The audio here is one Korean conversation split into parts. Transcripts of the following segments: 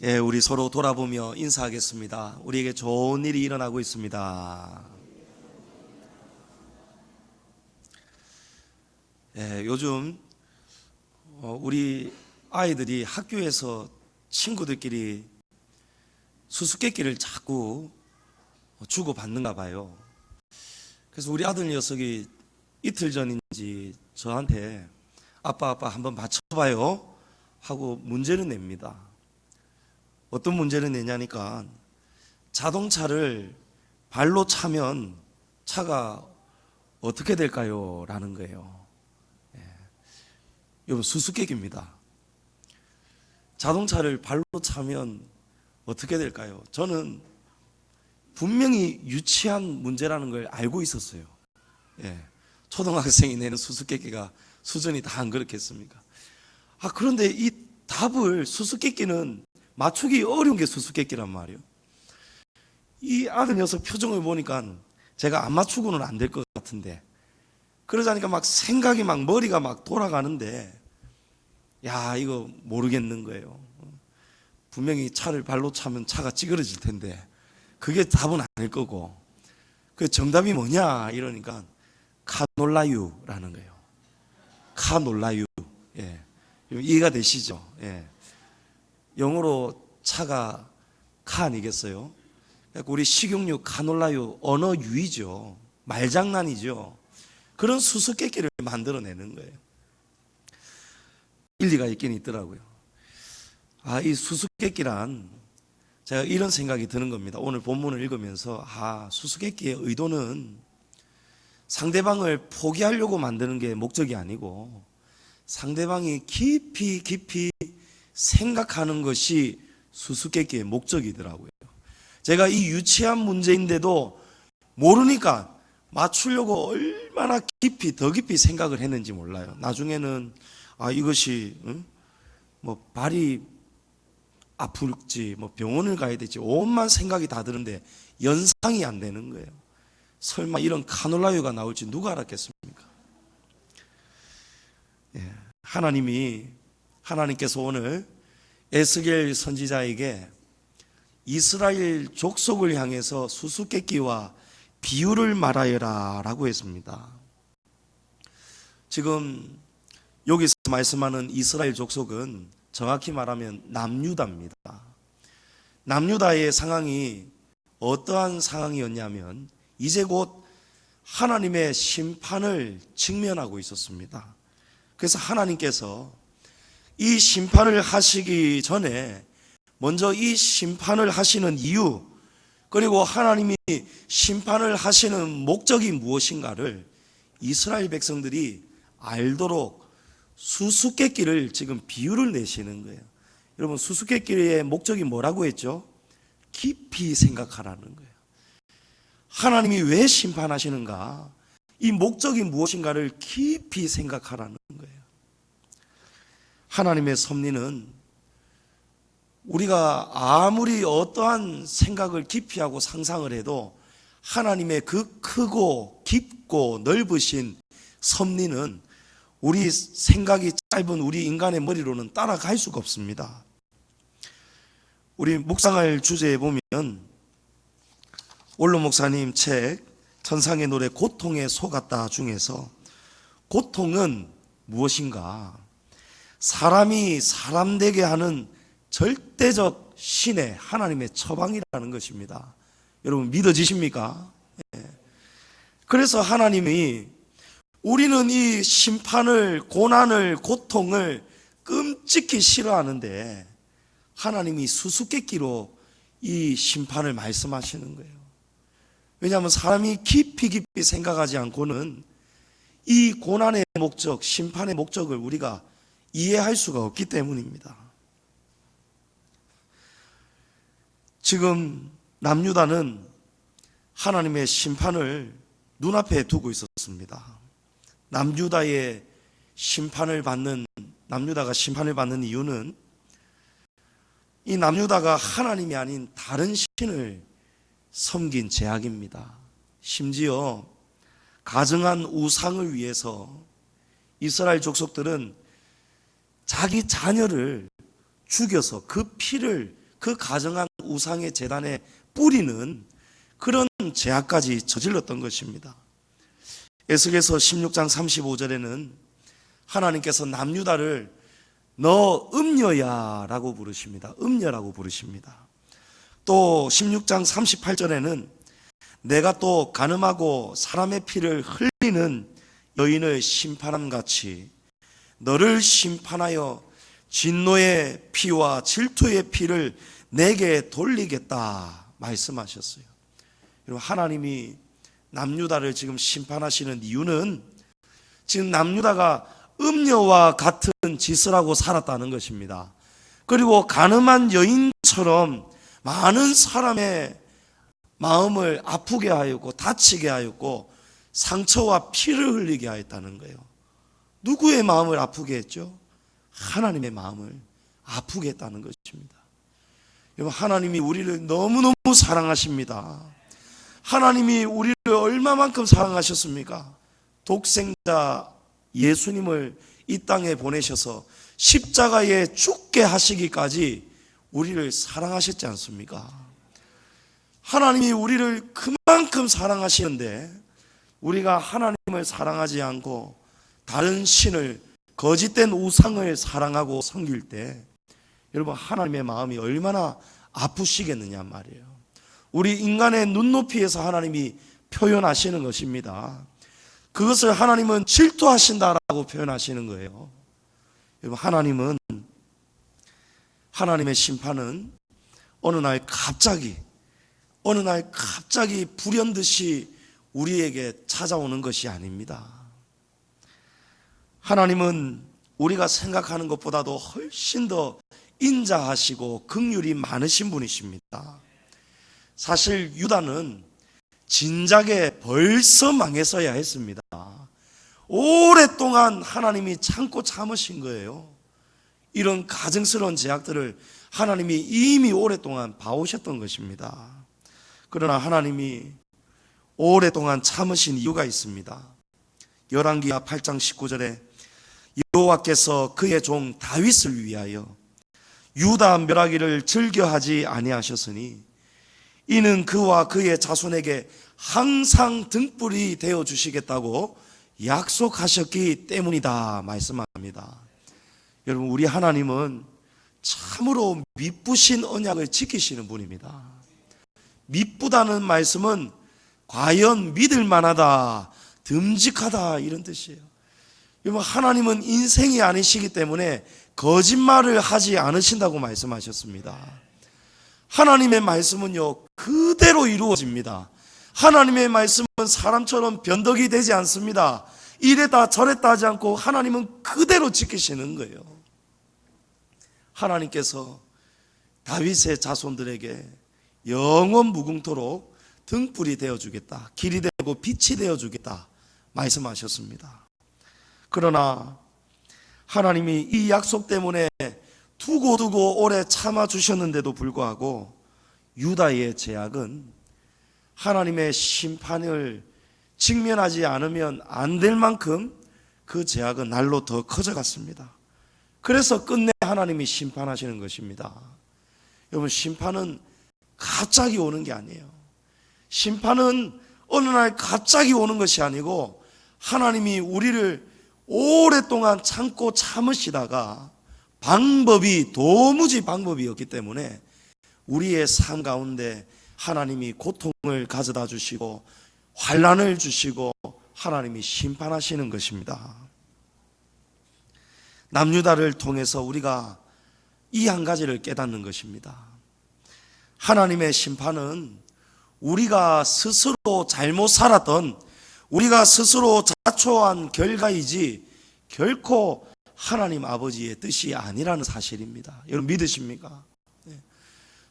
예, 우리 서로 돌아보며 인사하겠습니다. 우리에게 좋은 일이 일어나고 있습니다. 예, 요즘 우리 아이들이 학교에서 친구들끼리 수수께끼를 자꾸 주고받는가 봐요. 그래서 우리 아들 녀석이 이틀 전인지 저한테 아빠 한번 맞춰봐요 하고 문제를 냅니다. 어떤 문제를 내냐니까 자동차를 발로 차면 차가 어떻게 될까요? 라는 거예요. 여러분, 수수께끼입니다. 자동차를 발로 차면 어떻게 될까요? 저는 분명히 유치한 문제라는 걸 알고 있었어요. 초등학생이 내는 수수께끼가 수준이 다 안 그렇겠습니까? 그런데 이 답을, 수수께끼는 맞추기 어려운 게 수수께끼란 말이에요. 이 아들 녀석 표정을 보니까 제가 안 맞추고는 안 될 것 같은데, 그러자니까 막 생각이 막 머리가 막 돌아가는데, 야, 이거 모르겠는 거예요. 분명히 차를 발로 차면 차가 찌그러질 텐데 그게 답은 아닐 거고, 그 정답이 뭐냐 이러니까 카놀라유라는 거예요. 카놀라유. 이해가 되시죠? 영어로 차가 카 아니겠어요? 우리 식용유 카놀라유, 언어 유희죠. 말장난이죠. 그런 수수께끼를 만들어내는 거예요. 일리가 있긴 있더라고요. 이 수수께끼란, 제가 이런 생각이 드는 겁니다. 오늘 본문을 읽으면서 수수께끼의 의도는 상대방을 포기하려고 만드는 게 목적이 아니고 상대방이 깊이 생각하는 것이 수수께끼의 목적이더라고요. 제가 이 유치한 문제인데도 모르니까 맞추려고 얼마나 더 깊이 생각을 했는지 몰라요. 나중에는 이것이 발이 아플지 병원을 가야 될지 온만 생각이 다 드는데 연상이 안 되는 거예요. 설마 이런 카놀라유가 나올지 누가 알았겠습니까? 하나님께서 오늘 에스겔 선지자에게 이스라엘 족속을 향해서 수수께끼와 비유를 말하여라 라고 했습니다. 지금 여기서 말씀하는 이스라엘 족속은 정확히 말하면 남유다입니다. 남유다의 상황이 어떠한 상황이었냐면 이제 곧 하나님의 심판을 직면하고 있었습니다. 그래서 하나님께서 이 심판을 하시기 전에 먼저 이 심판을 하시는 이유, 그리고 하나님이 심판을 하시는 목적이 무엇인가를 이스라엘 백성들이 알도록 수수께끼를 지금 비유를 내시는 거예요. 여러분, 수수께끼의 목적이 뭐라고 했죠? 깊이 생각하라는 거예요. 하나님이 왜 심판하시는가? 이 목적이 무엇인가를 깊이 생각하라는 거예요. 하나님의 섭리는 우리가 아무리 어떠한 생각을 깊이 하고 상상을 해도 하나님의 그 크고 깊고 넓으신 섭리는 우리 생각이 짧은 우리 인간의 머리로는 따라갈 수가 없습니다. 우리 묵상할 주제에 보면 원로 목사님 책 천상의 노래 고통에 속았다 중에서 고통은 무엇인가? 사람이 사람 되게 하는 절대적 신의 하나님의 처방이라는 것입니다. 여러분, 믿어지십니까? 그래서 하나님이, 우리는 이 심판을, 고난을, 고통을 끔찍히 싫어하는데 하나님이 수수께끼로 이 심판을 말씀하시는 거예요. 왜냐하면 사람이 깊이 생각하지 않고는 이 고난의 목적, 심판의 목적을 우리가 이해할 수가 없기 때문입니다. 지금 남유다는 하나님의 심판을 눈앞에 두고 있었습니다. 남유다가 심판을 받는 이유는 이 남유다가 하나님이 아닌 다른 신을 섬긴 죄악입니다. 심지어 가증한 우상을 위해서 이스라엘 족속들은 자기 자녀를 죽여서 그 피를 그 가정한 우상의 제단에 뿌리는 그런 죄악까지 저질렀던 것입니다. 에스겔서 16장 35절에는 하나님께서 남유다를 너 음녀야 라고 부르십니다. 음녀라고 부르십니다. 또 16장 38절에는 내가 또 간음하고 사람의 피를 흘리는 여인을 심판함 같이 너를 심판하여 진노의 피와 질투의 피를 내게 돌리겠다 말씀하셨어요. 여러분, 하나님이 남유다를 지금 심판하시는 이유는 지금 남유다가 음녀와 같은 짓을 하고 살았다는 것입니다. 그리고 간음한 여인처럼 많은 사람의 마음을 아프게 하였고 다치게 하였고 상처와 피를 흘리게 하였다는 거예요. 누구의 마음을 아프게 했죠? 하나님의 마음을 아프게 했다는 것입니다. 여러분, 하나님이 우리를 너무너무 사랑하십니다. 하나님이 우리를 얼마만큼 사랑하셨습니까? 독생자 예수님을 이 땅에 보내셔서 십자가에 죽게 하시기까지 우리를 사랑하셨지 않습니까? 하나님이 우리를 그만큼 사랑하시는데 우리가 하나님을 사랑하지 않고 다른 신을, 거짓된 우상을 사랑하고 섬길 때 여러분, 하나님의 마음이 얼마나 아프시겠느냐 말이에요. 우리 인간의 눈높이에서 하나님이 표현하시는 것입니다. 그것을 하나님은 질투하신다라고 표현하시는 거예요. 여러분, 하나님의 심판은 어느 날 갑자기 불현듯이 우리에게 찾아오는 것이 아닙니다. 하나님은 우리가 생각하는 것보다도 훨씬 더 인자하시고 긍휼이 많으신 분이십니다. 사실 유다는 진작에 벌써 망했어야 했습니다. 오랫동안 하나님이 참고 참으신 거예요. 이런 가증스러운 죄악들을 하나님이 이미 오랫동안 봐오셨던 것입니다. 그러나 하나님이 오랫동안 참으신 이유가 있습니다. 열왕기하 8장 19절에 여호와께서 그의 종 다윗을 위하여 유다 멸하기를 즐겨하지 아니하셨으니 이는 그와 그의 자손에게 항상 등불이 되어 주시겠다고 약속하셨기 때문이다 말씀합니다. 여러분, 우리 하나님은 참으로 미쁘신 언약을 지키시는 분입니다. 미쁘다는 말씀은 과연 믿을 만하다, 듬직하다 이런 뜻이에요. 여러분, 하나님은 인생이 아니시기 때문에 거짓말을 하지 않으신다고 말씀하셨습니다. 하나님의 말씀은요, 그대로 이루어집니다. 하나님의 말씀은 사람처럼 변덕이 되지 않습니다. 이랬다 저랬다 하지 않고 하나님은 그대로 지키시는 거예요. 하나님께서 다윗의 자손들에게 영원 무궁토록 등불이 되어주겠다, 길이 되고 빛이 되어주겠다 말씀하셨습니다. 그러나 하나님이 이 약속 때문에 두고두고 오래 참아주셨는데도 불구하고 유다의 죄악은 하나님의 심판을 직면하지 않으면 안 될 만큼 그 죄악은 날로 더 커져갔습니다. 그래서 끝내 하나님이 심판하시는 것입니다. 여러분, 심판은 갑자기 오는 게 아니에요. 심판은 어느 날 갑자기 오는 것이 아니고 하나님이 우리를 오랫동안 참고 참으시다가 도무지 방법이 없기 때문에 우리의 삶 가운데 하나님이 고통을 가져다 주시고 환난을 주시고 하나님이 심판하시는 것입니다. 남유다를 통해서 우리가 이 한 가지를 깨닫는 것입니다. 하나님의 심판은 우리가 스스로 잘못 살았던, 우리가 스스로 자초한 결과이지 결코 하나님 아버지의 뜻이 아니라는 사실입니다. 여러분, 믿으십니까?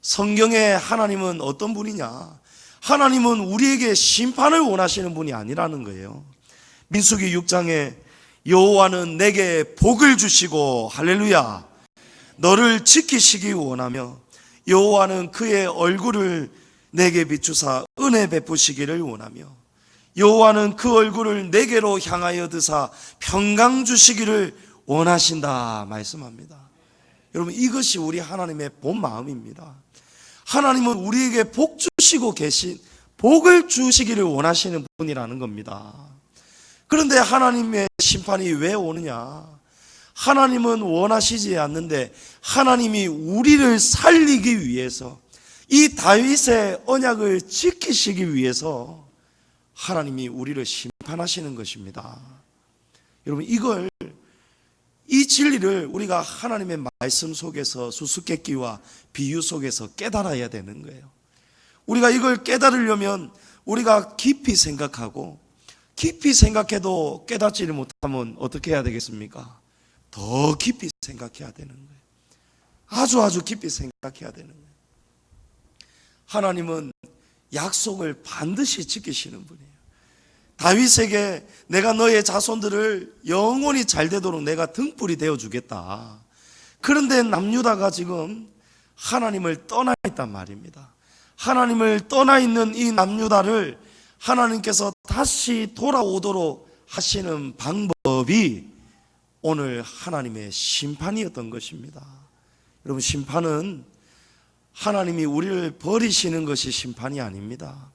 성경에 하나님은 어떤 분이냐? 하나님은 우리에게 심판을 원하시는 분이 아니라는 거예요. 민수기 6장에 여호와는 내게 복을 주시고 할렐루야 너를 지키시기 원하며 여호와는 그의 얼굴을 내게 비추사 은혜 베푸시기를 원하며 여호와는 그 얼굴을 내게로 향하여 드사 평강 주시기를 원하신다 말씀합니다. 여러분, 이것이 우리 하나님의 본 마음입니다. 하나님은 우리에게 복 주시고 계신, 복을 주시기를 원하시는 분이라는 겁니다. 그런데 하나님의 심판이 왜 오느냐? 하나님은 원하시지 않는데 하나님이 우리를 살리기 위해서, 이 다윗의 언약을 지키시기 위해서 하나님이 우리를 심판하시는 것입니다. 여러분, 이 진리를 우리가 하나님의 말씀 속에서, 수수께끼와 비유 속에서 깨달아야 되는 거예요. 우리가 이걸 깨달으려면 우리가 깊이 생각하고, 깊이 생각해도 깨닫지를 못하면 어떻게 해야 되겠습니까? 더 깊이 생각해야 되는 거예요. 아주 깊이 생각해야 되는 거예요. 하나님은 약속을 반드시 지키시는 분이에요. 다윗에게 내가 너의 자손들을 영원히 잘 되도록 내가 등불이 되어주겠다. 그런데 남유다가 지금 하나님을 떠나 있단 말입니다. 하나님을 떠나 있는 이 남유다를 하나님께서 다시 돌아오도록 하시는 방법이 오늘 하나님의 심판이었던 것입니다. 여러분, 심판은 하나님이 우리를 버리시는 것이 심판이 아닙니다.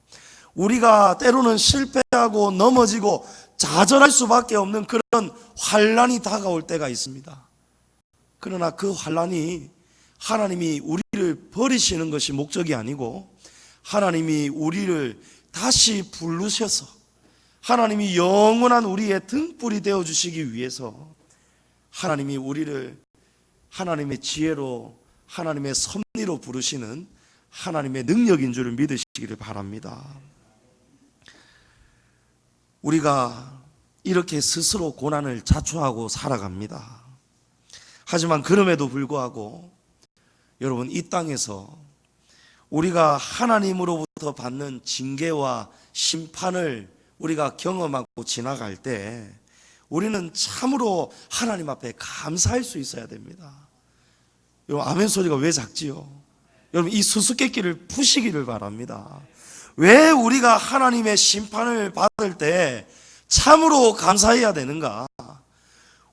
우리가 때로는 실패하고 넘어지고 좌절할 수밖에 없는 그런 환난이 다가올 때가 있습니다. 그러나 그 환난이 하나님이 우리를 버리시는 것이 목적이 아니고, 하나님이 우리를 다시 부르셔서 하나님이 영원한 우리의 등불이 되어주시기 위해서 하나님이 우리를 하나님의 지혜로, 하나님의 섭리로 부르시는 하나님의 능력인 줄을 믿으시기를 바랍니다. 우리가 이렇게 스스로 고난을 자초하고 살아갑니다. 하지만 그럼에도 불구하고 여러분, 이 땅에서 우리가 하나님으로부터 받는 징계와 심판을 우리가 경험하고 지나갈 때 우리는 참으로 하나님 앞에 감사할 수 있어야 됩니다. 여러분, 아멘 소리가 왜 작지요? 여러분, 이 수수께끼를 푸시기를 바랍니다. 왜 우리가 하나님의 심판을 받을 때 참으로 감사해야 되는가?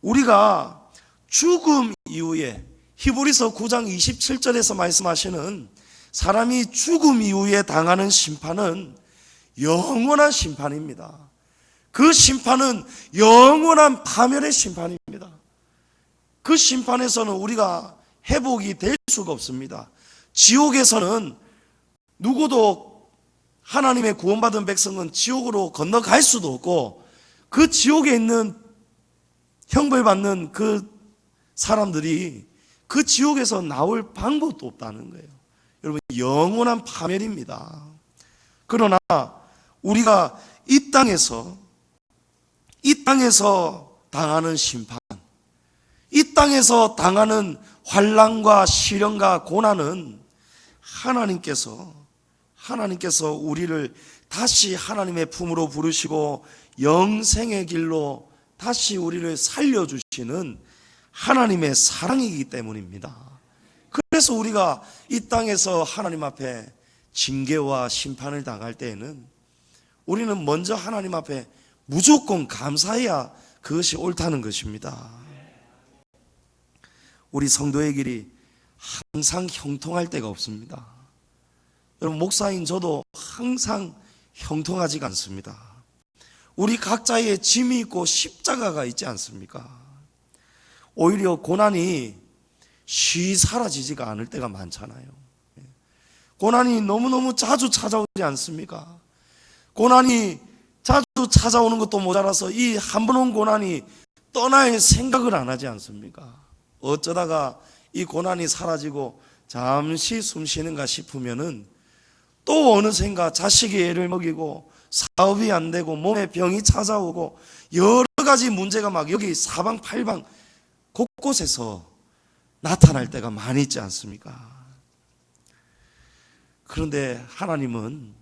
우리가 죽음 이후에, 히브리서 9장 27절에서 말씀하시는 사람이 죽음 이후에 당하는 심판은 영원한 심판입니다. 그 심판은 영원한 파멸의 심판입니다. 그 심판에서는 우리가 회복이 될 수가 없습니다. 지옥에서는 누구도, 하나님의 구원받은 백성은 지옥으로 건너갈 수도 없고, 그 지옥에 있는 형벌받는 그 사람들이 그 지옥에서 나올 방법도 없다는 거예요. 여러분, 영원한 파멸입니다. 그러나 우리가 이 땅에서 당하는 심판, 이 땅에서 당하는 환난과 시련과 고난은 하나님께서 우리를 다시 하나님의 품으로 부르시고 영생의 길로 다시 우리를 살려주시는 하나님의 사랑이기 때문입니다. 그래서 우리가 이 땅에서 하나님 앞에 징계와 심판을 당할 때에는 우리는 먼저 하나님 앞에 무조건 감사해야 그것이 옳다는 것입니다. 우리 성도의 길이 항상 형통할 때가 없습니다. 여러분, 목사인 저도 항상 형통하지가 않습니다. 우리 각자의 짐이 있고 십자가가 있지 않습니까? 오히려 고난이 쉬 사라지지가 않을 때가 많잖아요. 고난이 너무너무 자주 찾아오지 않습니까? 고난이 자주 찾아오는 것도 모자라서 이 한 번 온 고난이 떠날 생각을 안 하지 않습니까? 어쩌다가 이 고난이 사라지고 잠시 숨 쉬는가 싶으면은 또 어느샌가 자식이 애를 먹이고 사업이 안 되고 몸에 병이 찾아오고 여러 가지 문제가 막 여기 사방팔방 곳곳에서 나타날 때가 많이 있지 않습니까? 그런데 하나님은,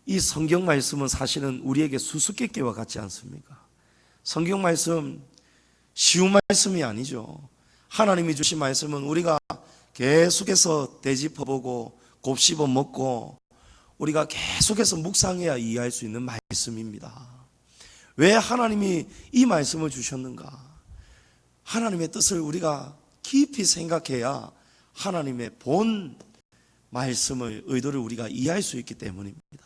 이 성경 말씀은 사실은 우리에게 수수께끼와 같지 않습니까? 성경 말씀 쉬운 말씀이 아니죠. 하나님이 주신 말씀은 우리가 계속해서 되짚어보고 곱씹어 먹고 우리가 계속해서 묵상해야 이해할 수 있는 말씀입니다. 왜 하나님이 이 말씀을 주셨는가? 하나님의 뜻을 우리가 깊이 생각해야 하나님의 본 말씀을, 의도를 우리가 이해할 수 있기 때문입니다.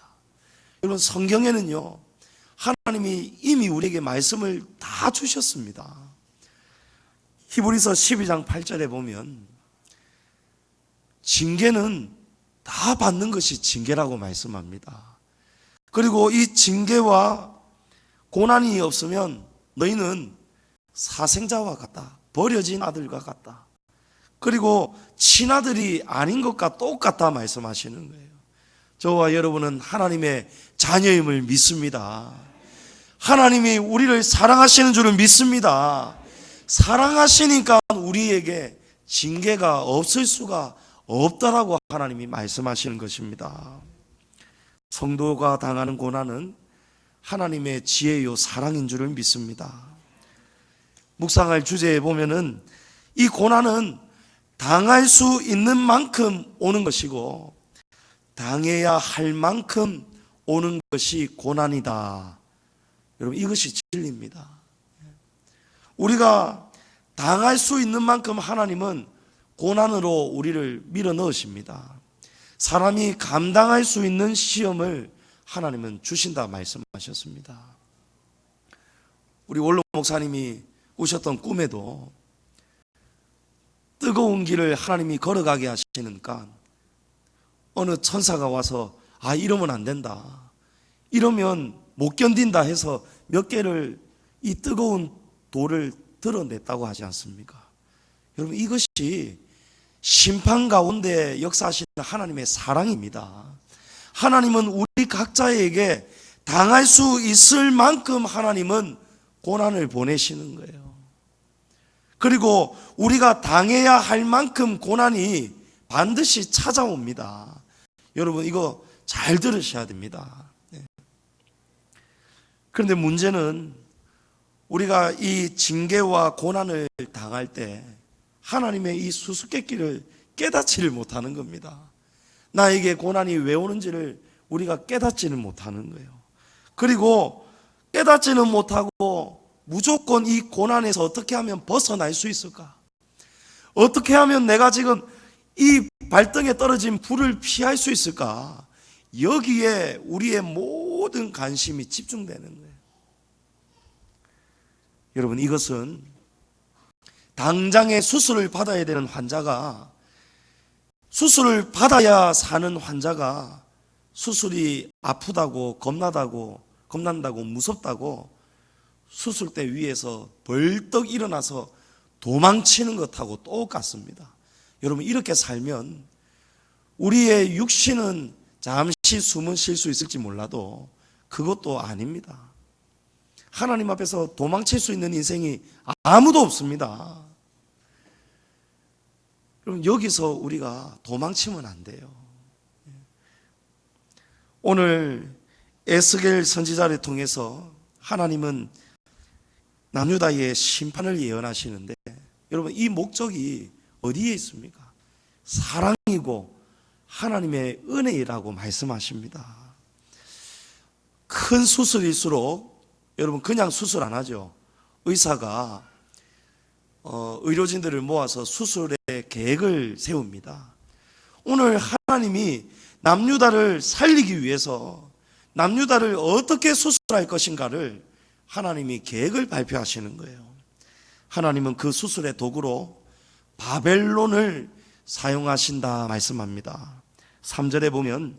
여러분, 성경에는요, 하나님이 이미 우리에게 말씀을 다 주셨습니다. 히브리서 12장 8절에 보면 징계는 다 받는 것이 징계라고 말씀합니다. 그리고 이 징계와 고난이 없으면 너희는 사생자와 같다, 버려진 아들과 같다, 그리고 친아들이 아닌 것과 똑같다 말씀하시는 거예요. 저와 여러분은 하나님의 자녀임을 믿습니다. 하나님이 우리를 사랑하시는 줄을 믿습니다. 사랑하시니까 우리에게 징계가 없을 수가 없다라고 하나님이 말씀하시는 것입니다. 성도가 당하는 고난은 하나님의 지혜요 사랑인 줄을 믿습니다. 묵상할 주제에 보면은 이 고난은 당할 수 있는 만큼 오는 것이고 당해야 할 만큼 오는 것이 고난이다. 여러분, 이것이 진리입니다. 우리가 당할 수 있는 만큼 하나님은 고난으로 우리를 밀어 넣으십니다. 사람이 감당할 수 있는 시험을 하나님은 주신다 말씀하셨습니다. 우리 원로 목사님이 오셨던 꿈에도 뜨거운 길을 하나님이 걸어가게 하시니까 어느 천사가 와서 이러면 안 된다, 이러면 못 견딘다 해서 몇 개를 이 뜨거운 돌을 드러냈다고 하지 않습니까? 여러분, 이것이 심판 가운데 역사하시는 하나님의 사랑입니다. 하나님은 우리 각자에게 당할 수 있을 만큼 하나님은 고난을 보내시는 거예요. 그리고 우리가 당해야 할 만큼 고난이 반드시 찾아옵니다. 여러분, 이거 잘 들으셔야 됩니다. 그런데 문제는 우리가 이 징계와 고난을 당할 때 하나님의 이 수수께끼를 깨닫지를 못하는 겁니다. 나에게 고난이 왜 오는지를 우리가 깨닫지는 못하는 거예요. 그리고 깨닫지는 못하고 무조건 이 고난에서 어떻게 하면 벗어날 수 있을까? 어떻게 하면 내가 지금 이 발등에 떨어진 불을 피할 수 있을까? 여기에 우리의 모든 관심이 집중되는 거예요. 여러분, 이것은 당장에 수술을 받아야 되는 환자가, 수술을 받아야 사는 환자가 수술이 아프다고 겁난다고 무섭다고 수술대 위에서 벌떡 일어나서 도망치는 것하고 똑같습니다. 여러분, 이렇게 살면 우리의 육신은 잠시 숨은 쉴 수 있을지 몰라도 그것도 아닙니다. 하나님 앞에서 도망칠 수 있는 인생이 아무도 없습니다. 그럼 여기서 우리가 도망치면 안 돼요. 오늘 에스겔 선지자를 통해서 하나님은 남유다의 심판을 예언하시는데, 여러분, 이 목적이 어디에 있습니까? 사랑이고 하나님의 은혜라고 말씀하십니다. 큰 수술일수록 여러분 그냥 수술 안 하죠. 의사가 의료진들을 모아서 수술의 계획을 세웁니다. 오늘 하나님이 남유다를 살리기 위해서 남유다를 어떻게 수술할 것인가를 하나님이 계획을 발표하시는 거예요. 하나님은 그 수술의 도구로 바벨론을 사용하신다 말씀합니다. 3절에 보면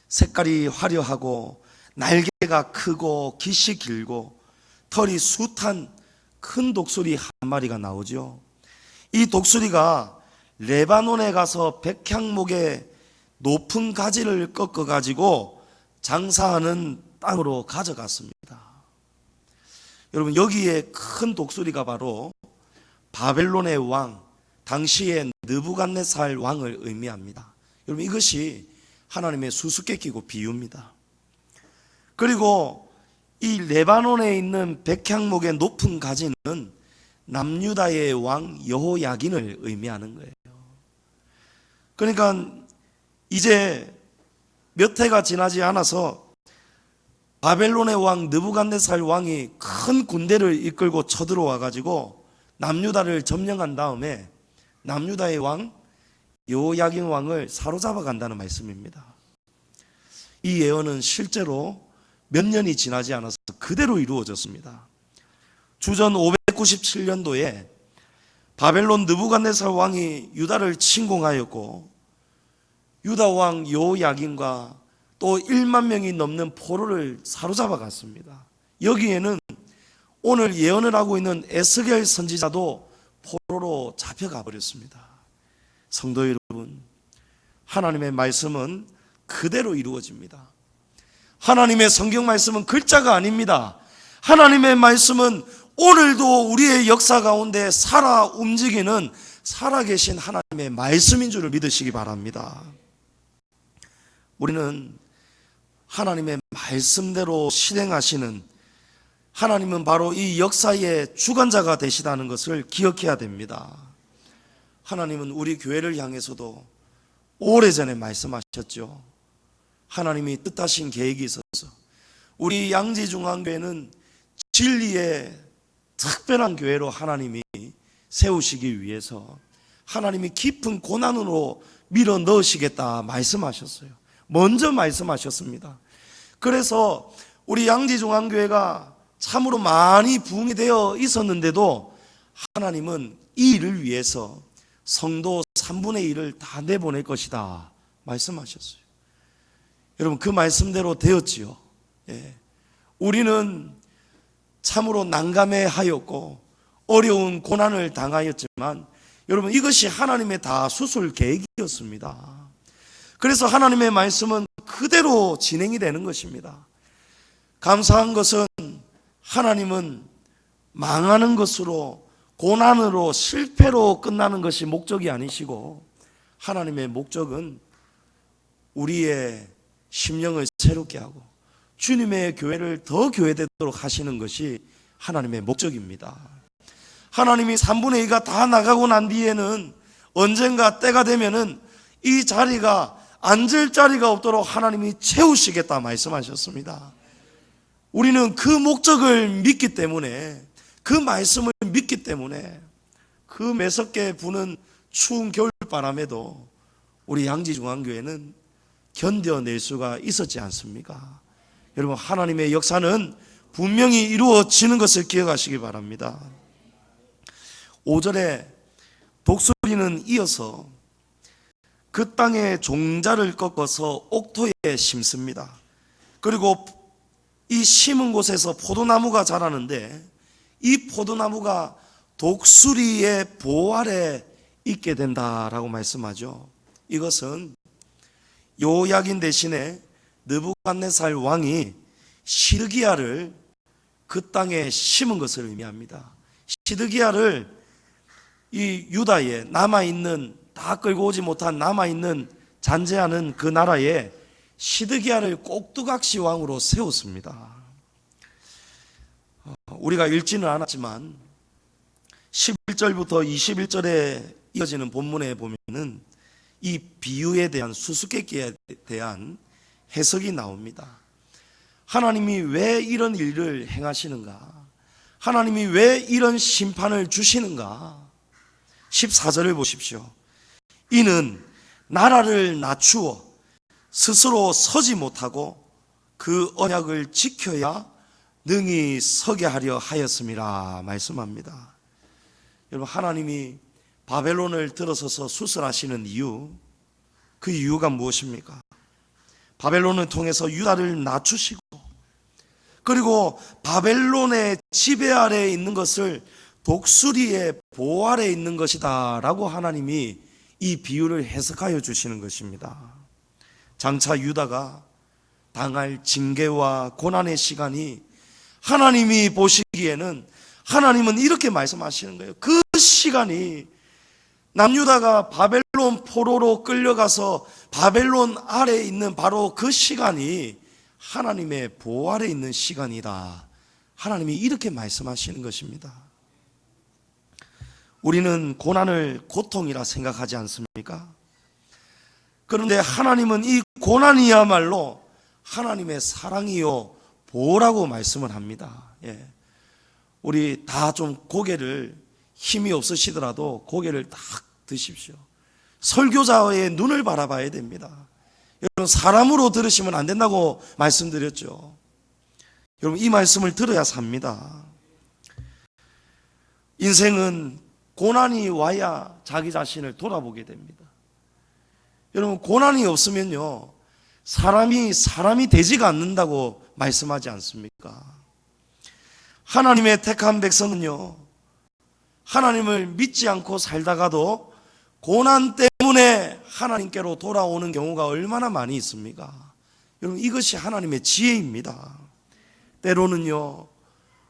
색깔이 화려하고 날개가 크고 깃이 길고 털이 숱한 큰 독수리 한 마리가 나오죠. 이 독수리가 레바논에 가서 백향목의 높은 가지를 꺾어 가지고 장사하는 땅으로 가져갔습니다. 여러분, 여기에 큰 독수리가 바로 바벨론의 왕, 당시의 느부갓네살 왕을 의미합니다. 여러분, 이것이 하나님의 수수께끼고 비유입니다. 그리고 이 레바논에 있는 백향목의 높은 가지는 남유다의 왕 여호야긴을 의미하는 거예요. 그러니까 이제 몇 해가 지나지 않아서 바벨론의 왕 느부갓네살 왕이 큰 군대를 이끌고 쳐들어와 가지고 남유다를 점령한 다음에 남유다의 왕 여호야긴 왕을 사로잡아 간다는 말씀입니다. 이 예언은 실제로 몇 년이 지나지 않아서 그대로 이루어졌습니다. 주전 597년도에 바벨론 느부갓네살 왕이 유다를 침공하였고 유다 왕 여호야긴과 또 1만 명이 넘는 포로를 사로잡아 갔습니다. 여기에는 오늘 예언을 하고 있는 에스겔 선지자도 포로로 잡혀가 버렸습니다. 성도 여러분, 하나님의 말씀은 그대로 이루어집니다. 하나님의 성경 말씀은 글자가 아닙니다. 하나님의 말씀은 오늘도 우리의 역사 가운데 살아 움직이는 살아계신 하나님의 말씀인 줄을 믿으시기 바랍니다. 우리는 하나님의 말씀대로 실행하시는 하나님은 바로 이 역사의 주관자가 되시다는 것을 기억해야 됩니다. 하나님은 우리 교회를 향해서도 오래전에 말씀하셨죠. 하나님이 뜻하신 계획이 있어서 우리 양지중앙교회는 진리의 특별한 교회로 하나님이 세우시기 위해서 하나님이 깊은 고난으로 밀어 넣으시겠다 말씀하셨어요. 먼저 말씀하셨습니다. 그래서 우리 양지중앙교회가 참으로 많이 부흥이 되어 있었는데도 하나님은 이 일을 위해서 성도 3분의 1을 다 내보낼 것이다 말씀하셨어요. 여러분, 그 말씀대로 되었지요. 우리는 참으로 난감해하였고 어려운 고난을 당하였지만 여러분, 이것이 하나님의 다 수술 계획이었습니다. 그래서 하나님의 말씀은 그대로 진행이 되는 것입니다. 감사한 것은 하나님은 망하는 것으로, 고난으로, 실패로 끝나는 것이 목적이 아니시고 하나님의 목적은 우리의 심령을 새롭게 하고 주님의 교회를 더 교회되도록 하시는 것이 하나님의 목적입니다. 하나님이 3분의 2가 다 나가고 난 뒤에는 언젠가 때가 되면은 이 자리가 앉을 자리가 없도록 하나님이 채우시겠다 말씀하셨습니다. 우리는 그 목적을 믿기 때문에, 그 말씀을 믿기 때문에 그 매섭게 부는 추운 겨울바람에도 우리 양지중앙교회는 견뎌낼 수가 있었지 않습니까? 여러분, 하나님의 역사는 분명히 이루어지는 것을 기억하시기 바랍니다. 5절에 독수리는 이어서 그 땅의 종자를 꺾어서 옥토에 심습니다. 그리고 이 심은 곳에서 포도나무가 자라는데 이 포도나무가 독수리의 보호 아래 있게 된다라고 말씀하죠. 이것은 여호야긴 대신에 느부갓네살 왕이 시드기야를 그 땅에 심은 것을 의미합니다. 시드기야를 이 유다에 남아있는, 다 끌고 오지 못한 남아있는 잔재하는 그 나라에 시드기야를 꼭두각시 왕으로 세웠습니다. 우리가 읽지는 않았지만 11절부터 21절에 이어지는 본문에 보면은 이 비유에 대한, 수수께끼에 대한 해석이 나옵니다. 하나님이 왜 이런 일을 행하시는가? 하나님이 왜 이런 심판을 주시는가? 14절을 보십시오. 이는 나라를 낮추어 스스로 서지 못하고 그 언약을 지켜야 능히 서게 하려 하였음이라 말씀합니다. 여러분, 하나님이 바벨론을 들어서서 수술하시는 이유, 그 이유가 무엇입니까? 바벨론을 통해서 유다를 낮추시고, 그리고 바벨론의 지배 아래에 있는 것을 독수리의 보호 아래에 있는 것이다 라고 하나님이 이 비유를 해석하여 주시는 것입니다. 장차 유다가 당할 징계와 고난의 시간이 하나님이 보시기에는, 하나님은 이렇게 말씀하시는 거예요. 그 시간이 남유다가 바벨론 포로로 끌려가서 바벨론 아래에 있는 바로 그 시간이 하나님의 보호 아래에 있는 시간이다. 하나님이 이렇게 말씀하시는 것입니다. 우리는 고난을 고통이라 생각하지 않습니까? 그런데 하나님은 이 고난이야말로 하나님의 사랑이요 보호라고 말씀을 합니다. 우리 다 좀 고개를 힘이 없으시더라도 고개를 딱 드십시오. 설교자의 눈을 바라봐야 됩니다. 여러분, 사람으로 들으시면 안 된다고 말씀드렸죠. 여러분, 이 말씀을 들어야 삽니다. 인생은 고난이 와야 자기 자신을 돌아보게 됩니다. 여러분, 고난이 없으면요, 사람이 되지가 않는다고 말씀하지 않습니까? 하나님의 택한 백성은요, 하나님을 믿지 않고 살다가도 고난 때문에 하나님께로 돌아오는 경우가 얼마나 많이 있습니까? 여러분, 이것이 하나님의 지혜입니다. 때로는요,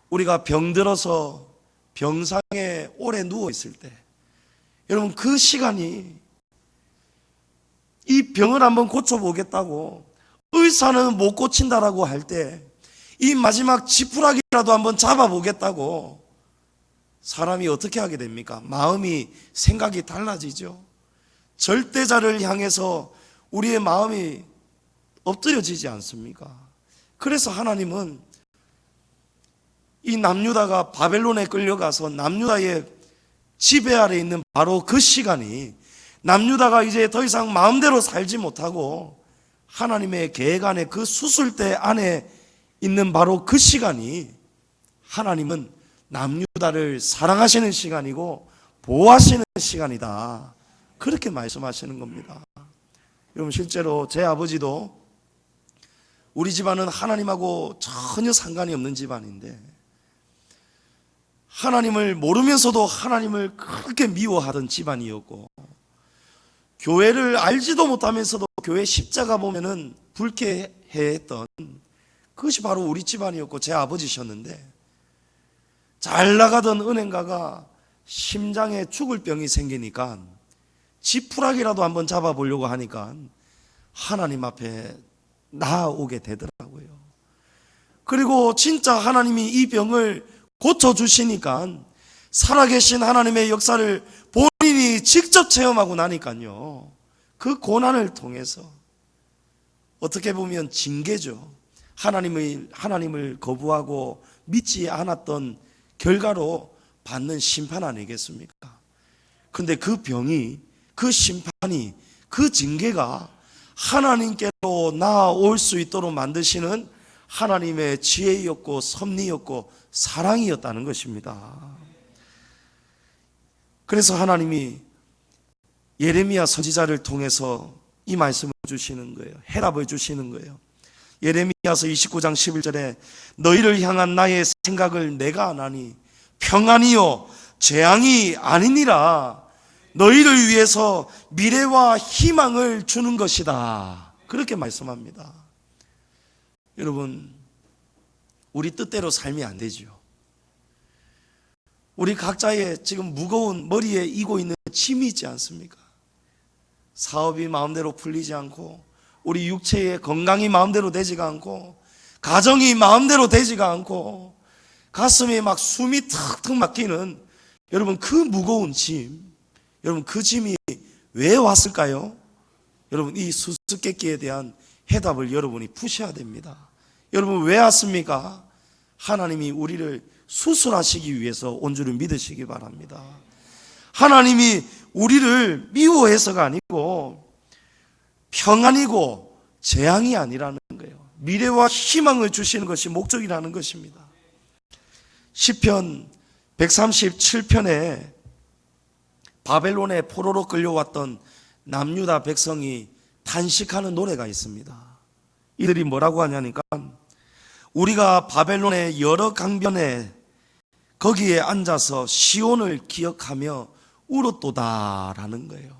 우리가 병들어서 병상에 오래 누워 있을 때, 여러분, 그 시간이 이 병을 한번 고쳐보겠다고 의사는 못 고친다라고 할 때, 이 마지막 지푸라기라도 한번 잡아보겠다고 사람이 어떻게 하게 됩니까? 마음이, 생각이 달라지죠. 절대자를 향해서 우리의 마음이 엎드려지지 않습니까? 그래서 하나님은 이 남유다가 바벨론에 끌려가서 남유다의 지배 아래 있는 바로 그 시간이, 남유다가 이제 더 이상 마음대로 살지 못하고 하나님의 계획 안에, 그 수술대 안에 있는 바로 그 시간이, 하나님은 남유다를 사랑하시는 시간이고 보호하시는 시간이다, 그렇게 말씀하시는 겁니다. 여러분, 실제로 제 아버지도, 우리 집안은 하나님하고 전혀 상관이 없는 집안인데, 하나님을 모르면서도 하나님을 그렇게 미워하던 집안이었고, 교회를 알지도 못하면서도 교회 십자가 보면은 불쾌해했던, 그것이 바로 우리 집안이었고 제 아버지셨는데, 잘 나가던 은행가가 심장에 죽을 병이 생기니까 지푸라기라도 한번 잡아보려고 하니까 하나님 앞에 나아오게 되더라고요. 그리고 진짜 하나님이 이 병을 고쳐주시니까 살아계신 하나님의 역사를 본인이 직접 체험하고 나니까요, 그 고난을 통해서 어떻게 보면 징계죠. 하나님을 거부하고 믿지 않았던 결과로 받는 심판 아니겠습니까? 그런데 그 병이, 그 심판이, 그 징계가 하나님께로 나아올 수 있도록 만드시는 하나님의 지혜였고 섭리였고 사랑이었다는 것입니다. 그래서 하나님이 예레미야 선지자를 통해서 이 말씀을 주시는 거예요. 해답을 주시는 거예요. 예레미야서 29장 11절에 너희를 향한 나의 생각을 내가 아나니 평안이요 재앙이 아니니라, 너희를 위해서 미래와 희망을 주는 것이다, 그렇게 말씀합니다. 여러분, 우리 뜻대로 삶이 안 되죠. 우리 각자의 지금 무거운 머리에 이고 있는 짐이 있지 않습니까? 사업이 마음대로 풀리지 않고, 우리 육체의 건강이 마음대로 되지가 않고, 가정이 마음대로 되지가 않고, 가슴에 막 숨이 턱턱 막히는, 여러분, 그 무거운 짐, 여러분, 그 짐이 왜 왔을까요? 여러분, 이 수수께끼에 대한 해답을 여러분이 푸셔야 됩니다. 여러분, 왜 왔습니까? 하나님이 우리를 수술하시기 위해서 온 줄을 믿으시기 바랍니다. 하나님이 우리를 미워해서가 아니고 평안이고 재앙이 아니라는 거예요. 미래와 희망을 주시는 것이 목적이라는 것입니다. 시편 137편에 바벨론의 포로로 끌려왔던 남유다 백성이 탄식하는 노래가 있습니다. 이들이 뭐라고 하냐니까, 우리가 바벨론의 여러 강변에 거기에 앉아서 시온을 기억하며 울었도다라는 거예요.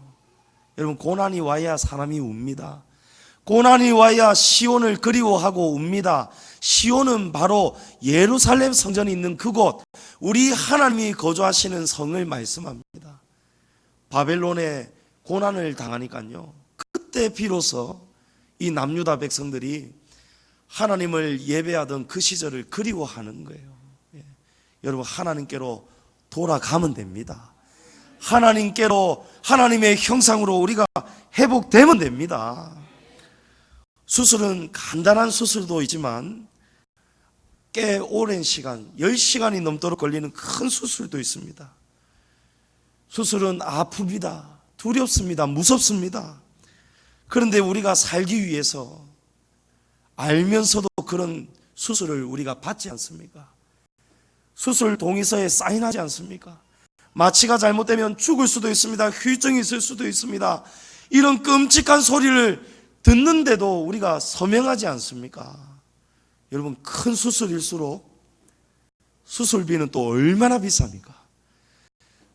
여러분, 고난이 와야 사람이 웁니다. 고난이 와야 시온을 그리워하고 웁니다. 시온은 바로 예루살렘 성전이 있는 그곳, 우리 하나님이 거주하시는 성을 말씀합니다. 바벨론에 고난을 당하니까요, 그때 비로소 이 남유다 백성들이 하나님을 예배하던 그 시절을 그리워하는 거예요. 여러분, 하나님께로 돌아가면 됩니다. 하나님께로, 하나님의 형상으로 우리가 회복되면 됩니다. 수술은 간단한 수술도 있지만 꽤 오랜 시간, 10시간이 넘도록 걸리는 큰 수술도 있습니다. 수술은 아픕니다. 두렵습니다. 무섭습니다. 그런데 우리가 살기 위해서 알면서도 그런 수술을 우리가 받지 않습니까? 수술 동의서에 사인하지 않습니까? 마취가 잘못되면 죽을 수도 있습니다. 후유증이 있을 수도 있습니다. 이런 끔찍한 소리를 듣는데도 우리가 서명하지 않습니까? 여러분, 큰 수술일수록 수술비는 또 얼마나 비쌉니까?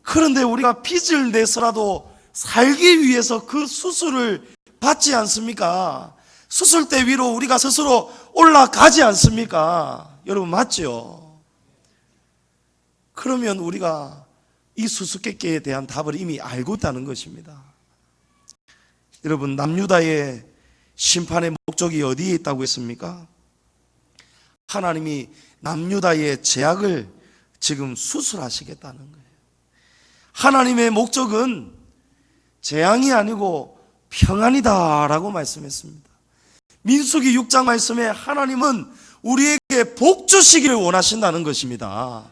그런데 우리가 빚을 내서라도 살기 위해서 그 수술을 받지 않습니까? 수술대 위로 우리가 스스로 올라가지 않습니까? 여러분, 맞죠? 그러면 우리가 이 수수께끼에 대한 답을 이미 알고 있다는 것입니다. 여러분, 남유다의 심판의 목적이 어디에 있다고 했습니까? 하나님이 남유다의 죄악을 지금 수술하시겠다는 거예요. 하나님의 목적은 재앙이 아니고 평안이다라고 말씀했습니다. 민수기 6장 말씀에 하나님은 우리에게 복 주시기를 원하신다는 것입니다.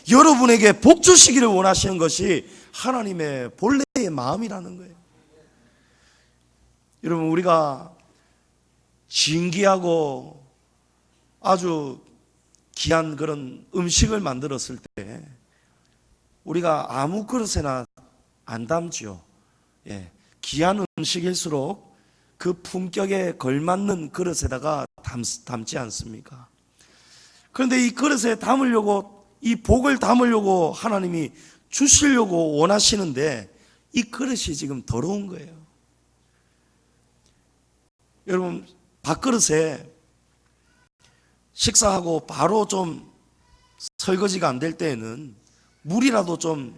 여러분에게 복 주시기를 원하시는 것이 하나님의 본래의 마음이라는 거예요. 여러분, 우리가 신기하고 아주 귀한 그런 음식을 만들었을 때 우리가 아무 그릇에나 안 담지요. 귀한 음식일수록 그 품격에 걸맞는 그릇에다가 담지 않습니까? 그런데 이 그릇에 담으려고, 이 복을 담으려고 하나님이 주시려고 원하시는데 이 그릇이 지금 더러운 거예요. 여러분, 밥그릇에 식사하고 바로 좀 설거지가 안 될 때에는 물이라도 좀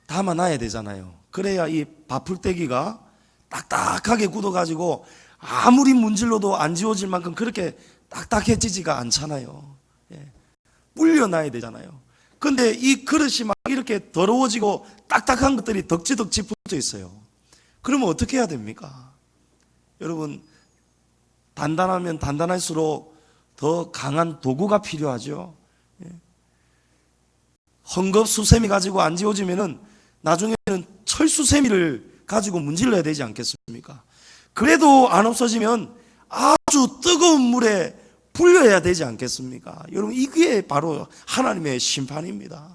담아놔야 되잖아요. 그래야 이 밥풀떼기가 딱딱하게 굳어가지고 아무리 문질러도 안 지워질 만큼 그렇게 딱딱해지지가 않잖아요. 불려놔야 되잖아요. 근데 이 그릇이 막 이렇게 더러워지고 딱딱한 것들이 덕지덕지 붙어 있어요. 그러면 어떻게 해야 됩니까? 여러분, 단단하면 단단할수록 더 강한 도구가 필요하죠. 헝겊수세미 가지고 안 지워지면은 나중에는 철수세미를 가지고 문질러야 되지 않겠습니까? 그래도 안 없어지면 아주 뜨거운 물에 불려야 되지 않겠습니까? 여러분, 이게 바로 하나님의 심판입니다.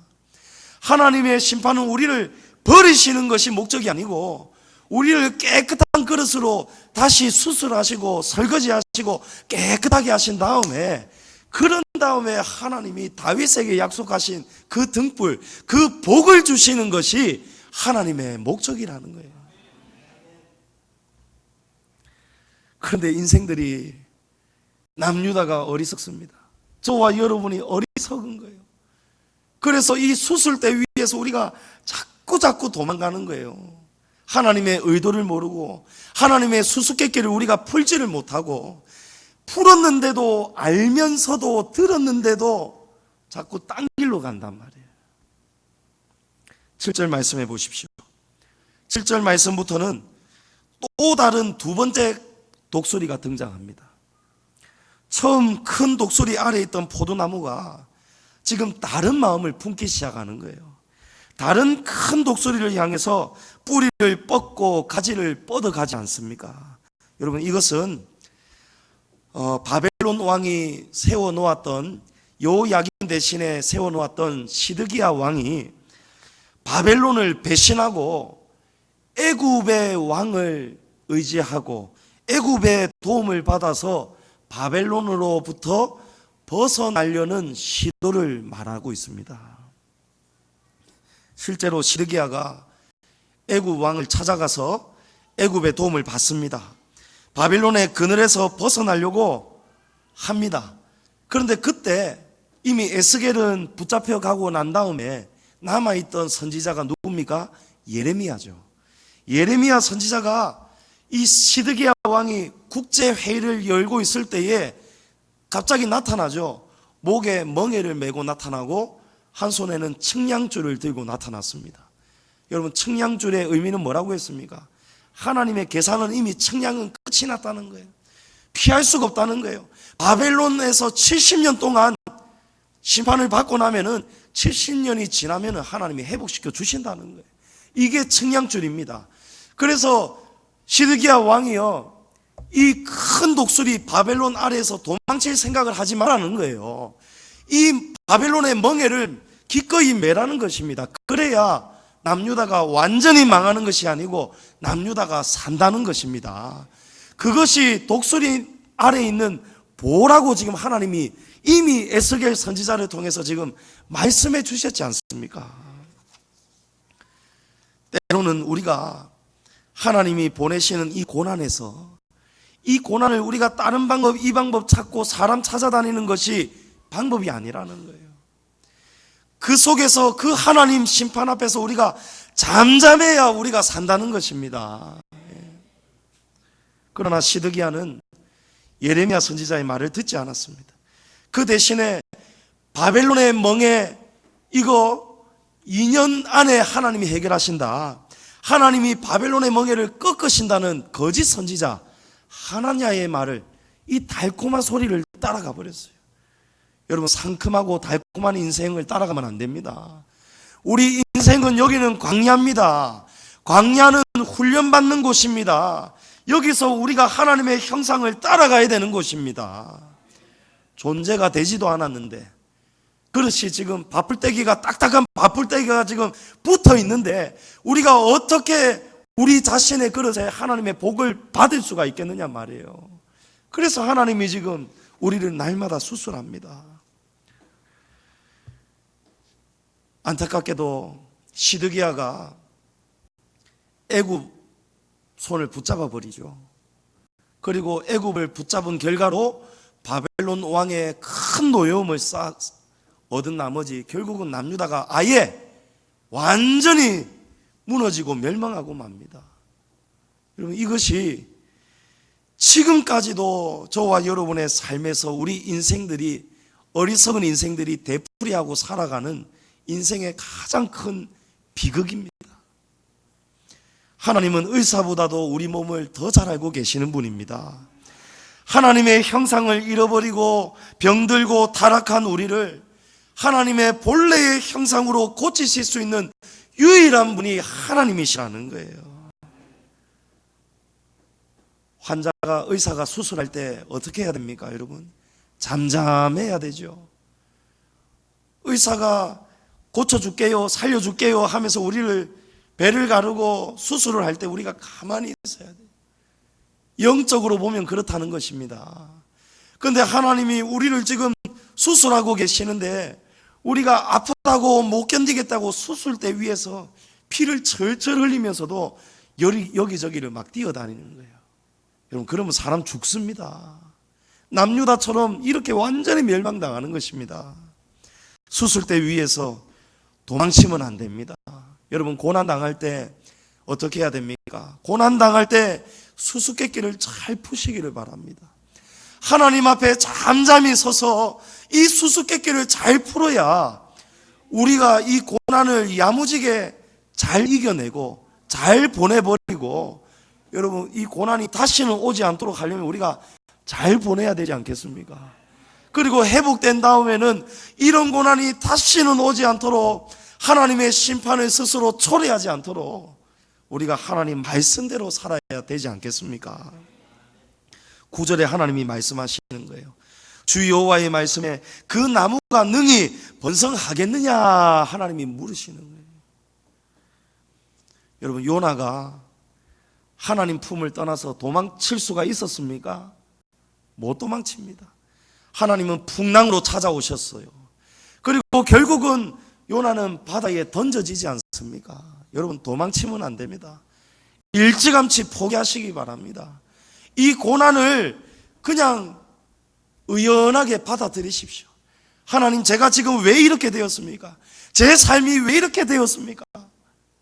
하나님의 심판은 우리를 버리시는 것이 목적이 아니고 우리를 깨끗한 그릇으로 다시 수술하시고 설거지하시고 깨끗하게 하신 다음에, 그런 다음에 하나님이 다윗에게 약속하신 그 등불, 그 복을 주시는 것이 하나님의 목적이라는 거예요. 그런데 인생들이, 남유다가 어리석습니다. 저와 여러분이 어리석은 거예요. 그래서 이 수술대 위에서 우리가 자꾸 도망가는 거예요. 하나님의 의도를 모르고 하나님의 수수께끼를 우리가 풀지를 못하고, 풀었는데도, 알면서도, 들었는데도 자꾸 딴 길로 간단 말이에요. 7절 말씀해 보십시오. 7절 말씀부터는 또 다른 두 번째 독수리가 등장합니다. 처음 큰 독수리 아래에 있던 포도나무가 지금 다른 마음을 품기 시작하는 거예요. 다른 큰 독수리를 향해서 뿌리를 뻗고 가지를 뻗어가지 않습니까? 여러분, 이것은 바벨론 왕이 세워놓았던, 요야긴 대신에 세워놓았던 시드기야 왕이 바벨론을 배신하고 애굽의 왕을 의지하고 애굽의 도움을 받아서 바벨론으로부터 벗어나려는 시도를 말하고 있습니다. 실제로 시드기야가 애굽 왕을 찾아가서 애굽의 도움을 받습니다. 바빌론의 그늘에서 벗어나려고 합니다. 그런데 그때 이미 에스겔은 붙잡혀 가고 난 다음에 남아있던 선지자가 누굽니까? 예레미야죠. 예레미야 선지자가 이 시드기야 왕이 국제회의를 열고 있을 때에 갑자기 나타나죠. 목에 멍에를 메고 나타나고 한 손에는 측량줄을 들고 나타났습니다. 여러분, 측량줄의 의미는 뭐라고 했습니까? 하나님의 계산은 이미 측량은 끝이 났다는 거예요. 피할 수가 없다는 거예요. 바벨론에서 70년 동안 심판을 받고 나면은 70년이 지나면은 하나님이 회복시켜 주신다는 거예요. 이게 청량줄입니다. 그래서 시드기야 왕이요, 이 큰 독수리 바벨론 아래에서 도망칠 생각을 하지 말라는 거예요. 이 바벨론의 멍에를 기꺼이 매라는 것입니다. 그래야 남유다가 완전히 망하는 것이 아니고 남유다가 산다는 것입니다. 그것이 독수리 아래에 있는 보라고 지금 하나님이 이미 에스겔 선지자를 통해서 지금 말씀해 주셨지 않습니까? 때로는 우리가 하나님이 보내시는 이 고난에서 이 고난을 우리가 다른 방법, 이 방법 찾고 사람 찾아다니는 것이 방법이 아니라는 거예요. 그 속에서 그 하나님 심판 앞에서 우리가 잠잠해야 우리가 산다는 것입니다. 그러나 시드기야는 예레미야 선지자의 말을 듣지 않았습니다. 그 대신에 바벨론의 멍에 이거 2년 안에 하나님이 해결하신다, 하나님이 바벨론의 멍에를 꺾으신다는 거짓 선지자 하나냐의 말을, 이 달콤한 소리를 따라가 버렸어요. 여러분, 상큼하고 달콤한 인생을 따라가면 안 됩니다. 우리 인생은 여기는 광야입니다. 광야는 훈련받는 곳입니다. 여기서 우리가 하나님의 형상을 따라가야 되는 곳입니다. 존재가 되지도 않았는데 그릇이 지금 밥풀떼기가, 딱딱한 밥풀떼기가 지금 붙어 있는데 우리가 어떻게 우리 자신의 그릇에 하나님의 복을 받을 수가 있겠느냐 말이에요. 그래서 하나님이 지금 우리를 날마다 수술합니다. 안타깝게도 시드기야가 애굽 손을 붙잡아 버리죠. 그리고 애굽을 붙잡은 결과로 바벨론 왕의 큰 노여움을 얻은 나머지 결국은 남유다가 아예 완전히 무너지고 멸망하고 맙니다. 여러분, 이것이 지금까지도 저와 여러분의 삶에서 우리 인생들이, 어리석은 인생들이 되풀이하고 살아가는 인생의 가장 큰 비극입니다. 하나님은 의사보다도 우리 몸을 더 잘 알고 계시는 분입니다. 하나님의 형상을 잃어버리고 병들고 타락한 우리를 하나님의 본래의 형상으로 고치실 수 있는 유일한 분이 하나님이시라는 거예요. 환자가, 의사가 수술할 때 어떻게 해야 됩니까, 여러분? 잠잠해야 되죠. 의사가 고쳐줄게요, 살려줄게요 하면서 우리를 배를 가르고 수술을 할 때 우리가 가만히 있어야 돼요. 영적으로 보면 그렇다는 것입니다. 그런데 하나님이 우리를 지금 수술하고 계시는데 우리가 아프다고 못 견디겠다고 수술대 위에서 피를 철철 흘리면서도 여기저기를 막 뛰어다니는 거예요. 여러분, 그러면 사람 죽습니다. 남유다처럼 이렇게 완전히 멸망당하는 것입니다. 수술대 위에서 도망치면 안 됩니다. 여러분, 고난당할 때 어떻게 해야 됩니까? 고난당할 때 수수께끼를 잘 푸시기를 바랍니다. 하나님 앞에 잠잠히 서서 이 수수께끼를 잘 풀어야 우리가 이 고난을 야무지게 잘 이겨내고 잘 보내버리고, 여러분, 이 고난이 다시는 오지 않도록 하려면 우리가 잘 보내야 되지 않겠습니까? 그리고 회복된 다음에는 이런 고난이 다시는 오지 않도록 하나님의 심판을 스스로 초래하지 않도록 우리가 하나님 말씀대로 살아야 되지 않겠습니까? 9절에 하나님이 말씀하시는 거예요. 주 여호와의 말씀에 그 나무가 능히 번성하겠느냐 하나님이 물으시는 거예요. 여러분, 요나가 하나님 품을 떠나서 도망칠 수가 있었습니까? 못 도망칩니다. 하나님은 풍랑으로 찾아오셨어요. 그리고 결국은 요나는 바다에 던져지지 않습니까? 여러분, 도망치면 안 됩니다. 일찌감치 포기하시기 바랍니다. 이 고난을 그냥 의연하게 받아들이십시오. 하나님, 제가 지금 왜 이렇게 되었습니까? 제 삶이 왜 이렇게 되었습니까?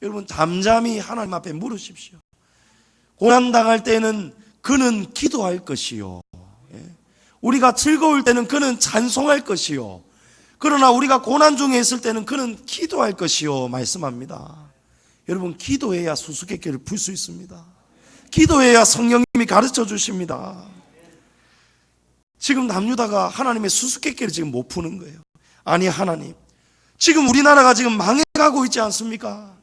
여러분, 잠잠히 하나님 앞에 물으십시오. 고난당할 때는 그는 기도할 것이요, 우리가 즐거울 때는 그는 찬송할 것이요, 그러나 우리가 고난 중에 있을 때는 그는 기도할 것이요 말씀합니다. 여러분, 기도해야 수수께끼를 풀 수 있습니다. 기도해야 성령님이 가르쳐 주십니다. 지금 남유다가 하나님의 수수께끼를 지금 못 푸는 거예요. 아니 하나님, 지금 우리나라가 지금 망해가고 있지 않습니까?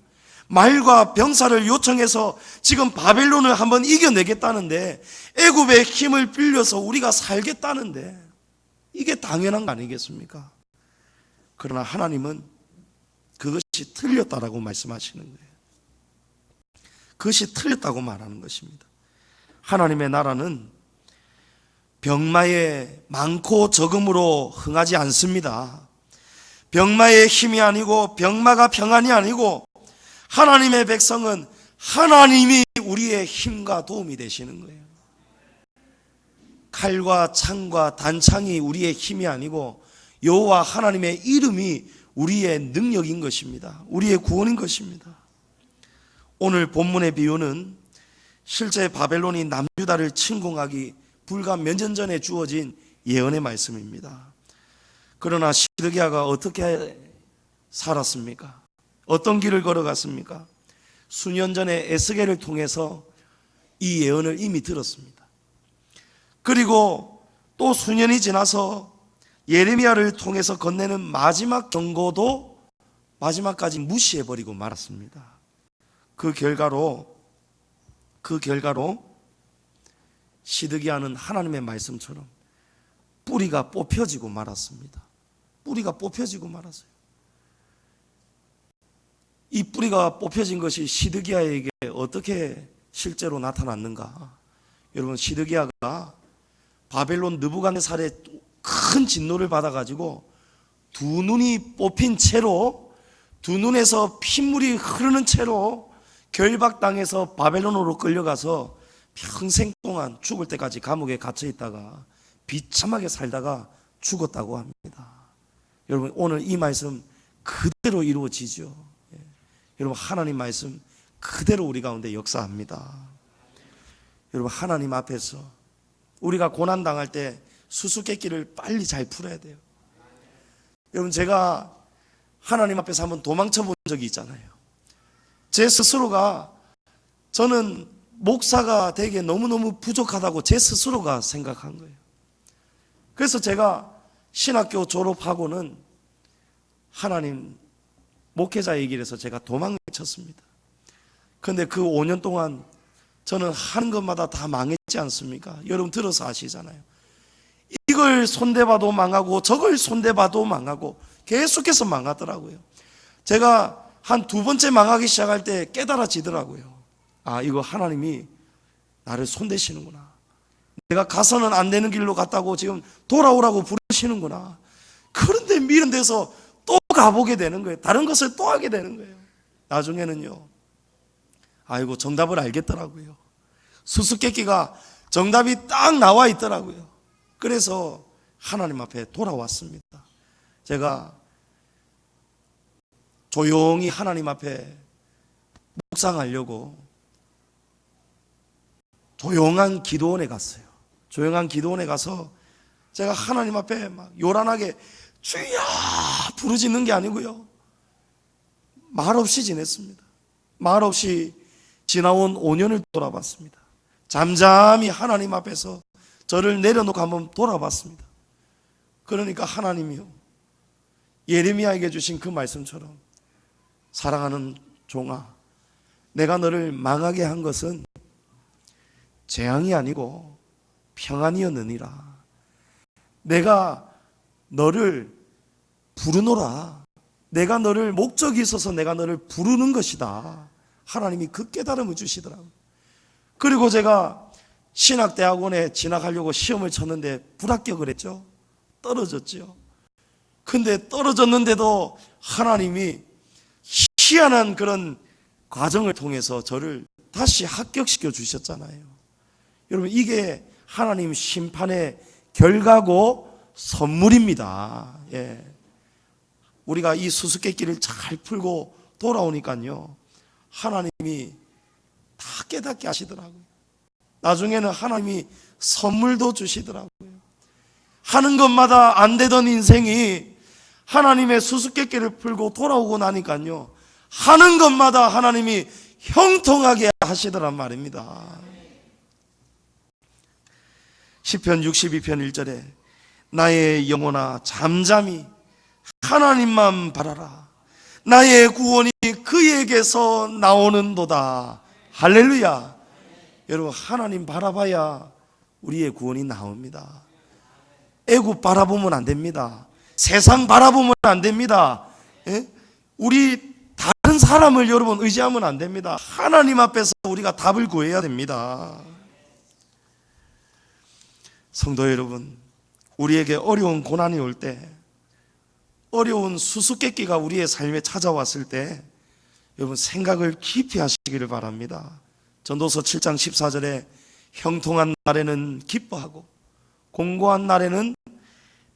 말과 병사를 요청해서 지금 바벨론을 한번 이겨내겠다는데, 애굽의 힘을 빌려서 우리가 살겠다는데, 이게 당연한 거 아니겠습니까? 그러나 하나님은 그것이 틀렸다라고 말씀하시는 거예요. 그것이 틀렸다고 말하는 것입니다. 하나님의 나라는 병마의 많고 적음으로 흥하지 않습니다. 병마의 힘이 아니고 병마가 평안이 아니고, 하나님의 백성은 하나님이 우리의 힘과 도움이 되시는 거예요. 칼과 창과 단창이 우리의 힘이 아니고 여호와 하나님의 이름이 우리의 능력인 것입니다. 우리의 구원인 것입니다. 오늘 본문의 비유는 실제 바벨론이 남유다를 침공하기 불과 몇 년 전에 주어진 예언의 말씀입니다. 그러나 시드기야가 어떻게 살았습니까? 어떤 길을 걸어갔습니까? 수년 전에 에스겔을 통해서 이 예언을 이미 들었습니다. 그리고 또 수년이 지나서 예레미야를 통해서 건네는 마지막 경고도 마지막까지 무시해버리고 말았습니다. 그 결과로 시드기야는 하나님의 말씀처럼 뿌리가 뽑혀지고 말았습니다. 뿌리가 뽑혀지고 말았어요. 이 뿌리가 뽑혀진 것이 시드기야에게 어떻게 실제로 나타났는가? 여러분, 시드기야가 바벨론 느부갓네살의 큰 진노를 받아가지고 두 눈이 뽑힌 채로, 두 눈에서 핏물이 흐르는 채로 결박당해서 바벨론으로 끌려가서 평생 동안 죽을 때까지 감옥에 갇혀 있다가 비참하게 살다가 죽었다고 합니다. 여러분, 오늘 이 말씀 그대로 이루어지죠. 여러분, 하나님 말씀 그대로 우리 가운데 역사합니다. 여러분, 하나님 앞에서 우리가 고난당할 때 수수께끼를 빨리 잘 풀어야 돼요. 여러분, 제가 하나님 앞에서 한번 도망쳐 본 적이 있잖아요. 제 스스로가, 저는 목사가 되기에 너무너무 부족하다고 제 스스로가 생각한 거예요. 그래서 제가 신학교 졸업하고는 하나님 목회자의 길에서 제가 도망을 쳤습니다. 그런데 그 5년 동안 저는 하는 것마다 다 망했지 않습니까? 여러분 들어서 아시잖아요. 이걸 손대봐도 망하고 저걸 손대봐도 망하고 계속해서 망하더라고요. 제가 한 두 번째 망하기 시작할 때 깨달아지더라고요. 아, 이거 하나님이 나를 손대시는구나. 내가 가서는 안 되는 길로 갔다고 지금 돌아오라고 부르시는구나. 그런데 미련 돼서 또 가보게 되는 거예요. 다른 것을 또 하게 되는 거예요. 나중에는요, 아이고, 정답을 알겠더라고요. 수수께끼가 정답이 딱 나와 있더라고요. 그래서 하나님 앞에 돌아왔습니다. 제가 조용히 하나님 앞에 묵상하려고 조용한 기도원에 갔어요. 조용한 기도원에 가서 제가 하나님 앞에 막 요란하게 주여 부르짖는 게 아니고요, 말없이 지냈습니다. 말없이 지나온 5년을 돌아봤습니다. 잠잠히 하나님 앞에서 저를 내려놓고 한번 돌아봤습니다. 그러니까 하나님이요, 예레미야에게 주신 그 말씀처럼, 사랑하는 종아, 내가 너를 망하게 한 것은 재앙이 아니고 평안이었느니라. 내가 너를 부르노라. 내가 너를, 목적이 있어서 내가 너를 부르는 것이다. 하나님이 그 깨달음을 주시더라고요. 그리고 제가 신학대학원에 진학하려고 시험을 쳤는데 불합격을 했죠. 떨어졌죠. 근데 떨어졌는데도 하나님이 희한한 그런 과정을 통해서 저를 다시 합격시켜 주셨잖아요. 여러분, 이게 하나님 심판의 결과고 선물입니다. 예. 우리가 이 수수께끼를 잘 풀고 돌아오니까요, 하나님이 다 깨닫게 하시더라고요. 나중에는 하나님이 선물도 주시더라고요. 하는 것마다 안 되던 인생이 하나님의 수수께끼를 풀고 돌아오고 나니까요, 하는 것마다 하나님이 형통하게 하시더란 말입니다. 시편 62편 1절에 나의 영혼아 잠잠히 하나님만 바라라. 나의 구원이 그에게서 나오는도다. 할렐루야. 여러분, 하나님 바라봐야 우리의 구원이 나옵니다. 애국 바라보면 안 됩니다. 세상 바라보면 안 됩니다. 예? 우리 다른 사람을 여러분 의지하면 안 됩니다. 하나님 앞에서 우리가 답을 구해야 됩니다. 성도 여러분, 우리에게 어려운 고난이 올 때, 어려운 수수께끼가 우리의 삶에 찾아왔을 때 여러분 생각을 깊이 하시기를 바랍니다. 전도서 7장 14절에 형통한 날에는 기뻐하고 공고한 날에는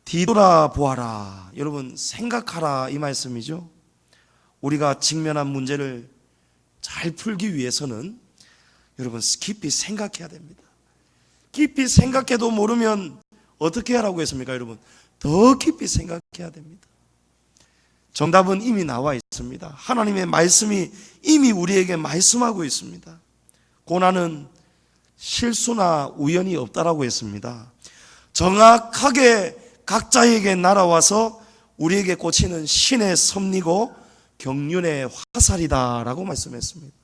뒤돌아보아라. 여러분 생각하라, 이 말씀이죠. 우리가 직면한 문제를 잘 풀기 위해서는 여러분 깊이 생각해야 됩니다. 깊이 생각해도 모르면 어떻게 하라고 했습니까? 여러분 더 깊이 생각해야 됩니다. 정답은 이미 나와 있습니다. 하나님의 말씀이 이미 우리에게 말씀하고 있습니다. 고난은 실수나 우연이 없다라고 했습니다. 정확하게 각자에게 날아와서 우리에게 꽂히는 신의 섭리고 경륜의 화살이다라고 말씀했습니다.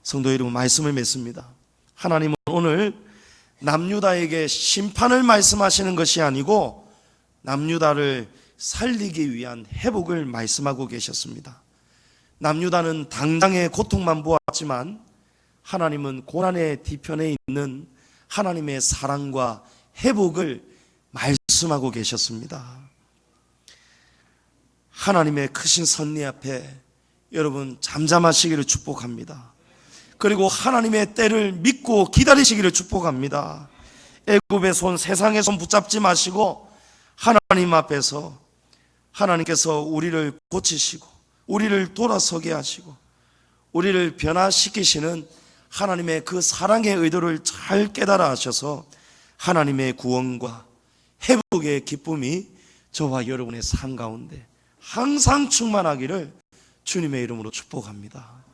성도 여러분, 말씀을 맺습니다. 하나님은 오늘 남유다에게 심판을 말씀하시는 것이 아니고 남유다를 살리기 위한 회복을 말씀하고 계셨습니다. 남유다는 당장의 고통만 보았지만 하나님은 고난의 뒤편에 있는 하나님의 사랑과 회복을 말씀하고 계셨습니다. 하나님의 크신 섭리 앞에 여러분 잠잠하시기를 축복합니다. 그리고 하나님의 때를 믿고 기다리시기를 축복합니다. 애굽의 손, 세상의 손 붙잡지 마시고 하나님 앞에서 하나님께서 우리를 고치시고 우리를 돌아서게 하시고 우리를 변화시키시는 하나님의 그 사랑의 의도를 잘 깨달아 하셔서 하나님의 구원과 회복의 기쁨이 저와 여러분의 삶 가운데 항상 충만하기를 주님의 이름으로 축복합니다.